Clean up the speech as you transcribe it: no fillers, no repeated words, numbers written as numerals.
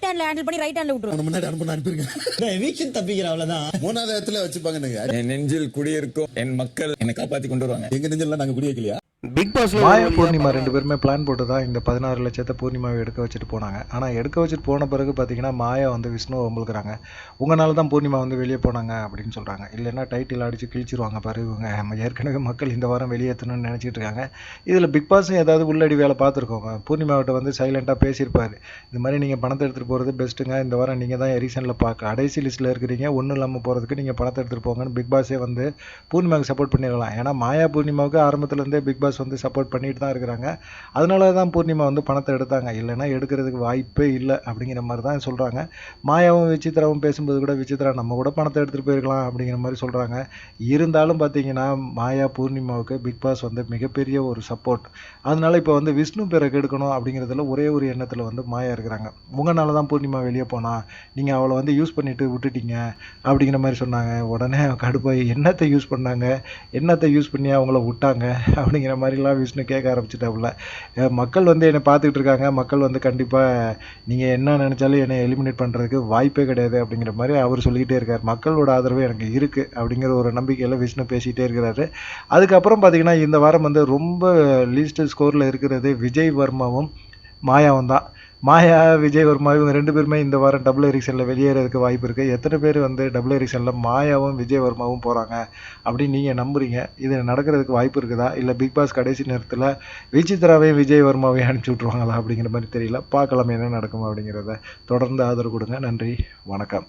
ஹேண்ட்ல ஹேண்டில் பண்ணி ரைட் ஹேண்ட்ல விட்டுருவோம். முன்னாடி அனுப்பிருங்க. எவிக்ஷன் தப்பிக்கிற அவ்வளவுதான். 3வது இடத்துல வச்சுப்பாங்க. என் நெஞ்சில் குடியிருக்கும் என் மக்கள் என்னை காப்பாத்தி கொண்டு வருவாங்க. எங்க நெஞ்செல்லாம் நாங்க குடி வைக்கலையா? பிக் பாஸ்ல மாயா பூர்ணிமா 2 பேருமே பிளான் போட்டு தான் இந்த 16 லட்சத்தை பூர்ணிமாவை எடுக்க வச்சுட்டு போனாங்க. ஆனால் எடுக்க வச்சுட்டு போன பிறகு பார்த்தீங்கன்னா மாயா வந்து விஷ்ணுவை வம்புழுக்கிறாங்க. உங்களால தான் பூர்ணிமா வந்து வெளியே போனாங்க அப்படின்னு சொல்கிறாங்க. இல்லைன்னா டைட்டில் அடித்து கிழிச்சிருவாங்க பாரு இவங்க. ஏற்கனவே மக்கள் இந்த வாரம் வெளியேற்றணும்னு நினச்சிட்டு இருக்காங்க. இதில் பிக் பாஸும் ஏதாவது உள்ளடி வேலை பார்த்துருக்கோங்க. பூர்ணிமாவிட்ட வந்து சைலண்ட்டாக பேசியிருப்பார். இது மாதிரி நீங்கள் பணத்தை எடுத்துகிட்டு போகிறது பெஸ்ட்டுங்க. இந்த வாரம் நீங்கள் தான் எரிசனில் பார்க்க கடைசி லிஸ்ட்டில் இருக்கிறீங்க. ஒன்றும் இல்லாமல் போகிறதுக்கு நீங்கள் பணத்தை எடுத்துகிட்டு போங்கன்னு பிக் பாஸே வந்து பூர்ணிமாவுக்கு சப்போர்ட் பண்ணிடலாம். ஏன்னா மாயா பூர்ணிமாவுக்கு ஆரம்பத்துலேருந்தே பிக் பாஸ் வந்து சப்போர்ட் பண்ணிட்டு தான் இருக்கிறாங்க. அதனால தான் பூர்ணிமா வந்து பணத்தை எடுத்தாங்க. இல்லைன்னா எடுக்கிறதுக்கு வாய்ப்பே இல்லை அப்படிங்கிற மாதிரி தான் சொல்கிறாங்க. மாயாவும் விசித்ராவும் பேசும்போது கூட விசித்ரா நம்ம கூட பணத்தை எடுத்துகிட்டு போயிருக்கலாம் அப்படிங்கிற மாதிரி சொல்கிறாங்க. இருந்தாலும் பார்த்தீங்கன்னா மாயா பூர்ணிமாவுக்கு பிக் பாஸ் வந்து மிகப்பெரிய ஒரு சப்போர்ட். அதனால இப்போ வந்து விஷ்ணு பேரை கெடுக்கணும் அப்படிங்கிறதுல ஒரே ஒரு எண்ணத்தில் வந்து மாயா இருக்கிறாங்க. உங்களால தான் பூர்ணிமா வெளியே போனா, நீங்கள் அவளை வந்து யூஸ் பண்ணிட்டு விட்டுட்டீங்க அப்படிங்கிற மாதிரி சொன்னாங்க. உடனே கடுப்பாய் என்னத்தை யூஸ் பண்ணாங்க, என்னத்தை யூஸ் பண்ணி அவங்கள விட்டாங்க அப்படிங்கிற மாதிரிலாம் விஷ்ணு கேட்க ஆரம்பிச்சிட்டாப்புல. மக்கள் வந்து என்னை பார்த்துக்கிட்டு இருக்காங்க. மக்கள் வந்து கண்டிப்பாக நீங்கள் என்ன நினச்சாலும் என்னை எலிமினேட் பண்ணுறதுக்கு வாய்ப்பே கிடையாது அப்படிங்கிற மாதிரி அவர் சொல்லிக்கிட்டே இருக்கார். மக்களோட ஆதரவு எனக்கு இருக்குது அப்படிங்கிற ஒரு நம்பிக்கையில் விஷ்ணு பேசிகிட்டே இருக்கிறாரு. அதுக்கப்புறம் பார்த்தீங்கன்னா இந்த வாரம் வந்து ரொம்ப லீஸ்ட் ஸ்கோரில் இருக்கிறது விஜய் வர்மாவும் மாயாவும் தான். மாயா விஜய் வர்மா இவங்க 2 பேருமே இந்த வாரம் டபுள் எரிக்ஷனில் வெளியேறதுக்கு வாய்ப்பு இருக்குது. எத்தனை பேர் வந்து டபுள் எரிக்ஷனில் மாயாவும் விஜய் வர்மாவும் போகிறாங்க அப்படின்னு நீங்கள் நம்புறீங்க? இது நடக்கிறதுக்கு வாய்ப்பு இருக்குதா? இல்லை பிக் பாஸ் கடைசி நேரத்தில் விசித்ராவையும் விஜய் வர்மாவையும் அனுப்பிச்சி விட்ருவாங்களா அப்படிங்கிற மாதிரி தெரியல. பார்க்கலாம் என்ன நடக்கும் அப்படிங்கிறத. தொடர்ந்து ஆதரவு கொடுங்க. நன்றி, வணக்கம்.